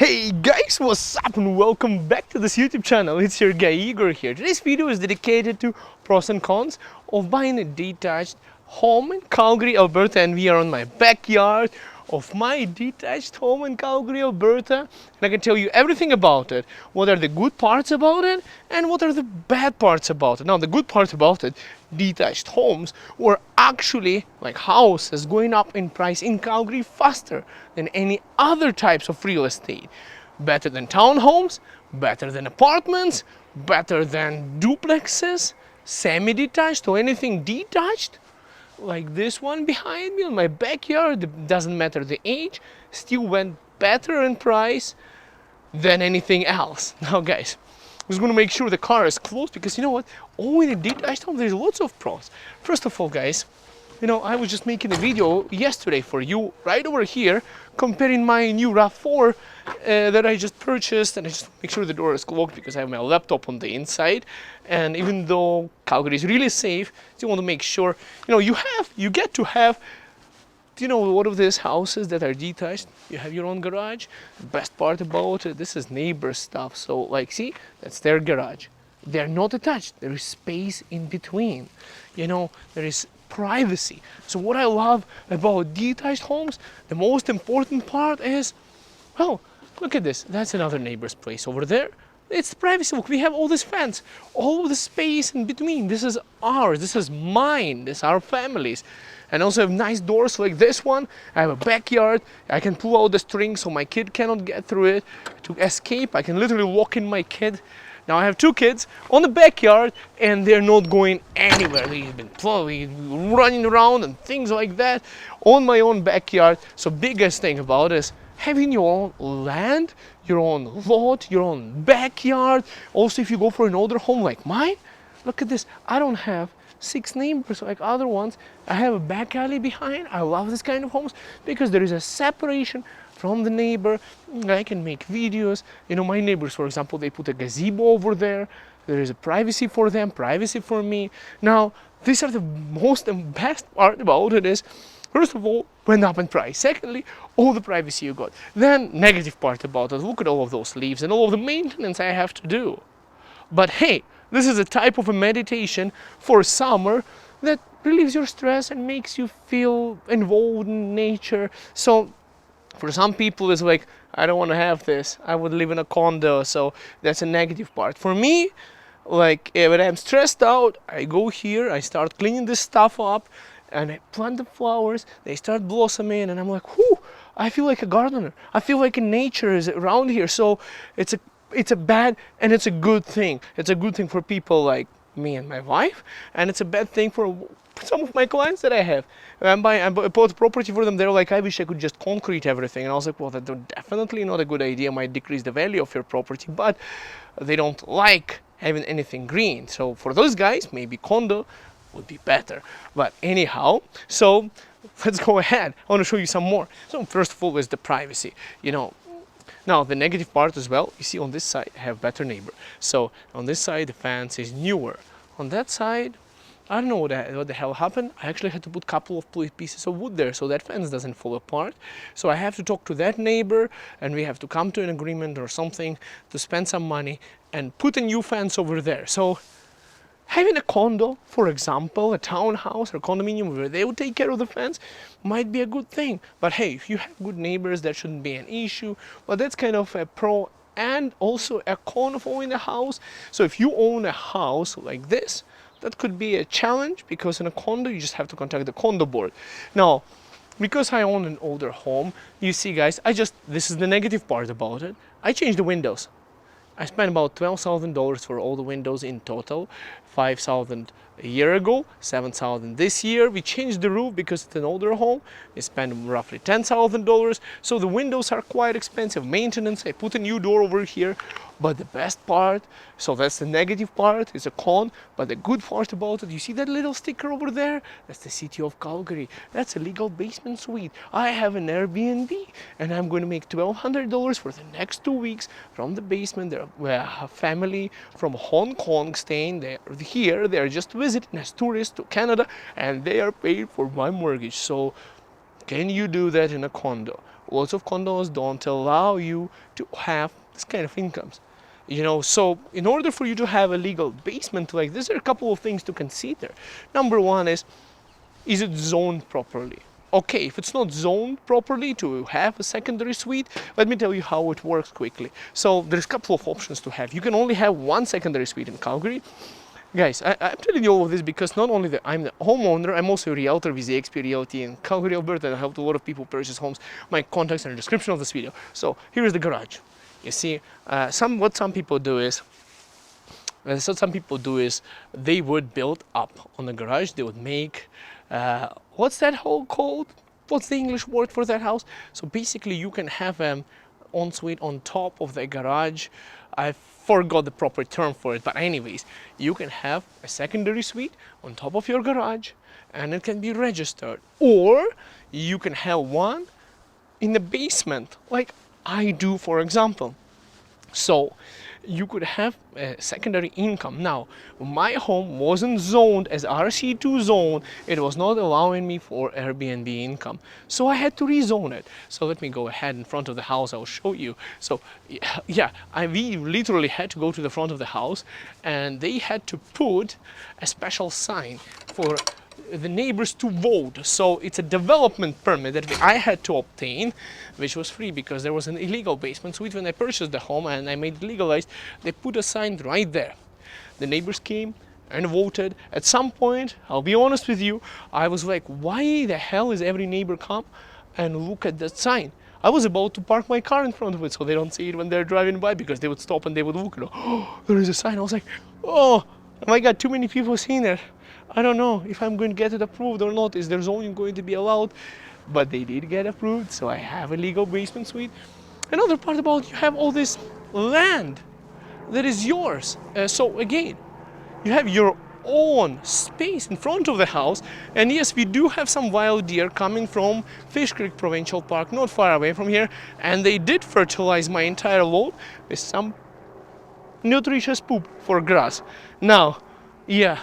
Hey guys, what's up and welcome back to this YouTube channel. It's your guy Igor here. Today's video is dedicated to pros and cons of buying a detached home in Calgary, Alberta, and we are on my backyard of my detached home in Calgary, Alberta, and I can tell you everything about it. What are the good parts about it and what are the bad parts about it. Now the good part about it, detached homes were actually like houses going up in price in Calgary faster than any other types of real estate. Better than townhomes, better than apartments, better than duplexes, semi-detached or anything detached like this one behind me in my backyard. It doesn't matter the age, still went better in price than anything else. Now guys, I'm just going to make sure the car is closed because you know what, oh, in a detached home there's lots of pros. First of all guys, I was just making a video yesterday for you right over here comparing my new RAV4 that I just purchased, and I just make sure the door is locked because I have my laptop on the inside. And even though Calgary is really safe, you want to make sure you get to have one of these houses that are detached. You have your own garage. The best part about it, this is neighbor stuff. So like, see, that's their garage. They're not attached. There is space in between. There is privacy. So what I love about detached homes, the most important part is, well, look at this. That's another neighbor's place over there. It's privacy. Look, we have all this fence, all the space in between. This is ours. This is mine. This is our family's. And also have nice doors like this one. I have a backyard. I can pull out the string so my kid cannot get through it. To escape, I can literally lock in my kid. Now I have two kids on the backyard and they're not going anywhere. They've been running around and things like that on my own backyard. So biggest thing about is having your own land, your own lot, your own backyard. Also, if you go for an older home like mine, look at this. I don't have 6 neighbors like other ones. I have a back alley behind. I love this kind of homes because there is a separation from the neighbor. I can make videos. My neighbors, for example, they put a gazebo over there. There is a privacy for them, privacy for me. Now, these are the most and best part about it is, first of all, went up in price. Secondly, all the privacy you got. Then, negative part about it, look at all of those leaves and all of the maintenance I have to do. But hey, this is a type of a meditation for summer that relieves your stress and makes you feel involved in nature. So for some people it's like, I don't want to have this. I would live in a condo, so that's a negative part. For me, like when I'm stressed out, I go here, I start cleaning this stuff up, and I plant the flowers, they start blossoming, and I'm like, whoo, I feel like a gardener. I feel like nature is around here. So it's a bad and it's a good thing. It's a good thing for people like me and my wife, and it's a bad thing for some of my clients that I have. I bought property for them. They're like, I wish I could just concrete everything. And I was like, well, that's definitely not a good idea. Might decrease the value of your property, but they don't like having anything green. So for those guys, maybe condo would be better. But anyhow, so let's go ahead. I want to show you some more. So first of all is the privacy. Now the negative part as well, you see on this side I have better neighbor. So on this side the fence is newer. On that side, I don't know what the hell happened. I actually had to put a couple of pieces of wood there so that fence doesn't fall apart. So I have to talk to that neighbor and we have to come to an agreement or something to spend some money and put a new fence over there. So having a condo, for example, a townhouse or condominium where they would take care of the fence might be a good thing. But hey, if you have good neighbors, that shouldn't be an issue. But that's kind of a pro and also a con of owning a house. So if you own a house like this, that could be a challenge because in a condo, you just have to contact the condo board. Now, because I own an older home, you see guys, this is the negative part about it. I changed the windows. I spent about $12,000 for all the windows in total, $5,000 a year ago, $7,000 this year. We changed the roof because it's an older home. We spent roughly $10,000. So the windows are quite expensive. Maintenance, I put a new door over here. But the best part, so that's the negative part, it's a con, but the good part about it, you see that little sticker over there? That's the city of Calgary. That's a legal basement suite. I have an Airbnb and I'm going to make $1,200 for the next 2 weeks from the basement. We're a family from Hong Kong staying there here. They're just visiting as tourists to Canada and they are paid for my mortgage. So can you do that in a condo? lots of condos don't allow you to have this kind of incomes. So in order for you to have a legal basement like this, there are a couple of things to consider. Number one is it zoned properly? Okay, if it's not zoned properly to have a secondary suite, let me tell you how it works quickly. So there's a couple of options to have. You can only have one secondary suite in Calgary. Guys, I'm telling you all of this because not only that I'm the homeowner, I'm also a realtor with eXp Realty in Calgary, Alberta, and I helped a lot of people purchase homes. My contacts are in the description of this video. So here's the garage. You see, some people do is they would build up on the garage. They would make what's that hole called? What's the English word for that house? So basically, you can have an ensuite on top of the garage. I forgot the proper term for it, but anyways, you can have a secondary suite on top of your garage, and it can be registered. Or you can have one in the basement, like I do, for example. So you could have a secondary income. Now, my home wasn't zoned as RC2 zone. It was not allowing me for Airbnb income. So I had to rezone it. So let me go ahead in front of the house. I'll show you. So yeah, we literally had to go to the front of the house, and they had to put a special sign for the neighbors to vote. So it's a development permit that I had to obtain, which was free because there was an illegal basement suite. When I purchased the home and I made it legalized, they put a sign right there. The neighbors came and voted. At some point, I'll be honest with you, I was like, why the hell is every neighbor come and look at that sign? I was about to park my car in front of it so they don't see it when they're driving by, because they would stop and they would look and oh, there is a sign. I was like, oh my God, too many people seeing it. I don't know if I'm going to get it approved or not. Is there zoning going to be allowed? But they did get approved, so I have a legal basement suite. Another part about you have all this land that is yours. So again, you have your own space in front of the house. And yes, we do have some wild deer coming from Fish Creek Provincial Park, not far away from here. And they did fertilize my entire lawn with some nutritious poop for grass. Now, yeah,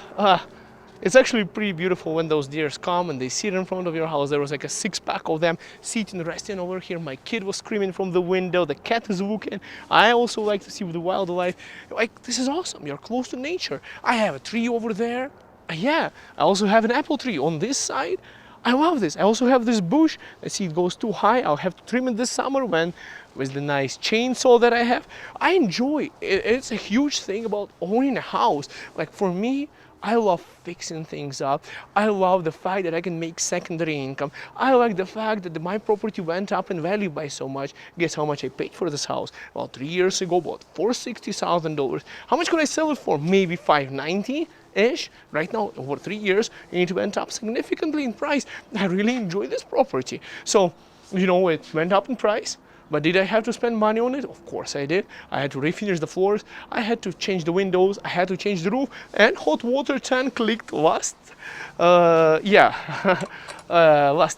it's actually pretty beautiful when those deers come and they sit in front of your house. There was like a 6-pack of them sitting, resting over here. My kid was screaming from the window. The cat is looking. I also like to see the wildlife. Like, this is awesome. You're close to nature. I have a tree over there. Yeah, I also have an apple tree on this side. I love this. I also have this bush. I see it goes too high. I'll have to trim it this summer when with the nice chainsaw that I have. I enjoy it. It's a huge thing about owning a house. Like for me, I love fixing things up. I love the fact that I can make secondary income. I like the fact that my property went up in value by so much. Guess how much I paid for this house? Well, 3 years ago, about $460,000. How much could I sell it for? Maybe $590-ish. Right now, over 3 years, it went up significantly in price. I really enjoy this property. So, it went up in price. But did I have to spend money on it? Of course I did. I had to refinish the floors. I had to change the windows. I had to change the roof. And hot water tank leaked last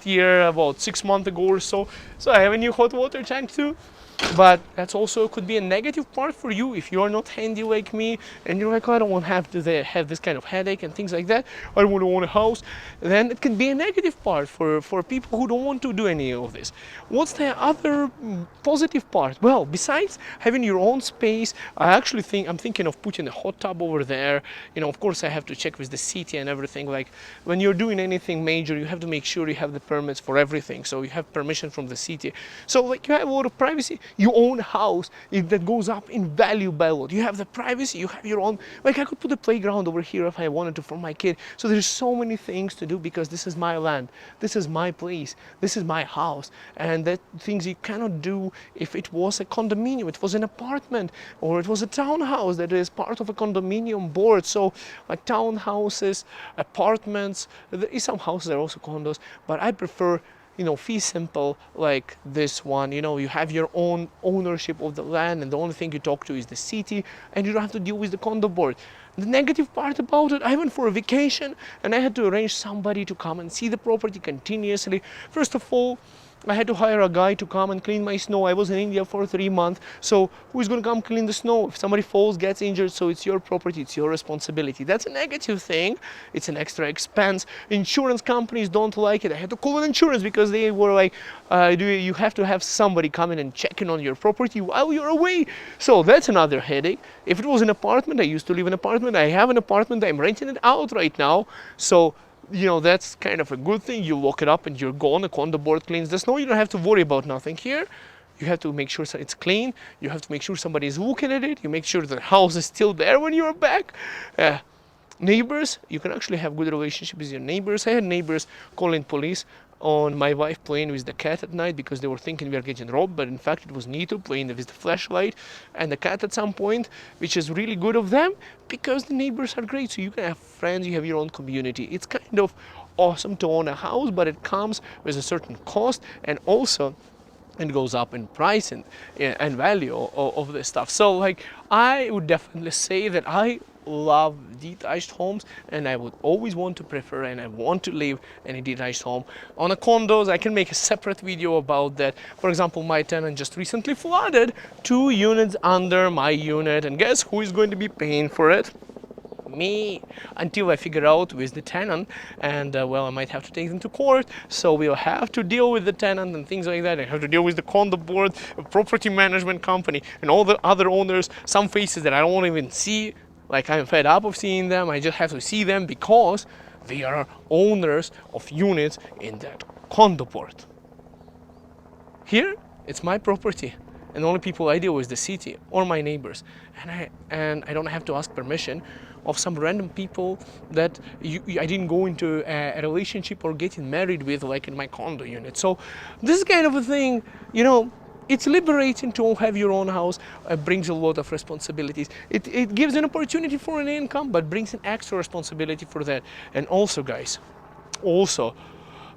year, about 6 months ago or so. So I have a new hot water tank too. But that's also could be a negative part for you if you are not handy like me and you're like, oh, I don't want to have this kind of headache and things like that. I don't want to own a house. Then it can be a negative part for people who don't want to do any of this. What's the other positive part? Well, besides having your own space, I'm thinking of putting a hot tub over there. Of course, I have to check with the city and everything. Like when you're doing anything major, you have to make sure you have the permits for everything. So you have permission from the city. So like you have a lot of privacy. You own a house that goes up in value by a lot. You have the privacy, you have your own, like I could put a playground over here if I wanted to for my kid. So there's so many things to do because this is my land, this is my place, this is my house. And that things you cannot do if it was a condominium, it was an apartment, or it was a townhouse that is part of a condominium board. So like townhouses, apartments, some houses are also condos, but I prefer fee simple like this one. You have your own ownership of the land and the only thing you talk to is the city and you don't have to deal with the condo board. The negative part about it, I went for a vacation and I had to arrange somebody to come and see the property continuously. First of all, I had to hire a guy to come and clean my snow. I was in India for 3 months. So who's going to come clean the snow? If somebody falls, gets injured, so it's your property, it's your responsibility. That's a negative thing. It's an extra expense. Insurance companies don't like it. I had to call an insurance because they were like, you have to have somebody come in and check in on your property while you're away. So that's another headache. If it was an apartment, I used to live in an apartment. I have an apartment. I'm renting it out right now. So that's kind of a good thing. You lock it up and you're gone. The condo board cleans the snow. You don't have to worry about nothing here. You have to make sure it's clean. You have to make sure somebody is looking at it. You make sure the house is still there when you're back. Neighbors, you can actually have good relationship with your neighbors. I had neighbors calling police on my wife playing with the cat at night because they were thinking we are getting robbed, but in fact it was Nito playing with the flashlight and the cat at some point, which is really good of them because the neighbors are great. So you can have friends, you have your own community. It's kind of awesome to own a house, but it comes with a certain cost, and also it goes up in price and value of this stuff. So like, I would definitely say that I love detached homes, and I would always want to prefer, and I want to live in a detached home. On a condos, I can make a separate video about that. For example, my tenant just recently flooded 2 units under my unit, and guess who is going to be paying for it? Me, until I figure out with the tenant, and well, I might have to take them to court, so we'll have to deal with the tenant and things like that. I have to deal with the condo board, property management company, and all the other owners, some faces that I don't even see. Like, I'm fed up of seeing them. I just have to see them because they are owners of units in that condo board. Here, it's my property, and the only people I deal with is the city or my neighbors, and I don't have to ask permission of some random people that I didn't go into a relationship or getting married with, like in my condo unit. So this kind of a thing, it's liberating to have your own house. It brings a lot of responsibilities. It gives an opportunity for an income, but brings an extra responsibility for that. And also, guys,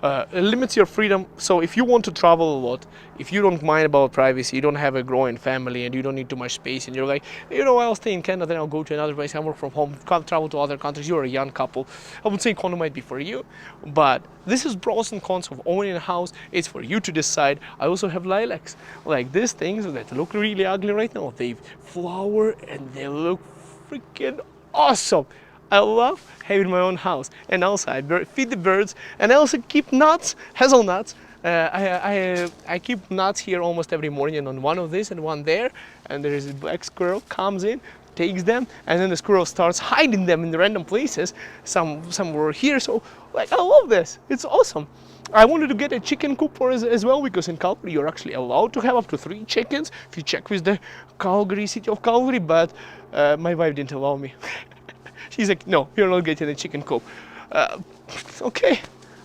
it limits your freedom. So if you want to travel a lot, if you don't mind about privacy, you don't have a growing family, and you don't need too much space, and you're like, I'll stay in Canada, then I'll go to another place, I work from home, can't travel to other countries, you're a young couple, I would say condo might be for you. But this is pros and cons of owning a house. It's for you to decide. I also have lilacs, like these things that look really ugly right now. They flower and they look freaking awesome. I love having my own house, and also I feed the birds, and I also keep nuts, hazelnuts. I keep nuts here almost every morning on one of this and one there, and there is a black squirrel comes in, takes them, and then the squirrel starts hiding them in the random places. Some were here, so like, I love this. It's awesome. I wanted to get a chicken coop as well, because in Calgary you're actually allowed to have up to 3 chickens if you check with the city of Calgary, but my wife didn't allow me. She's like, no, you're not getting a chicken coop. Okay,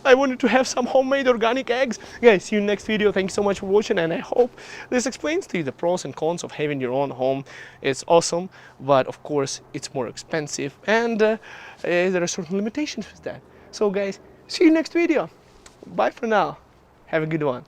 I wanted to have some homemade organic eggs. Guys, see you next video. Thank you so much for watching, and I hope this explains to you the pros and cons of having your own home. It's awesome, but of course it's more expensive, and there are certain limitations with that. So guys, see you next video. Bye for now. Have a good one.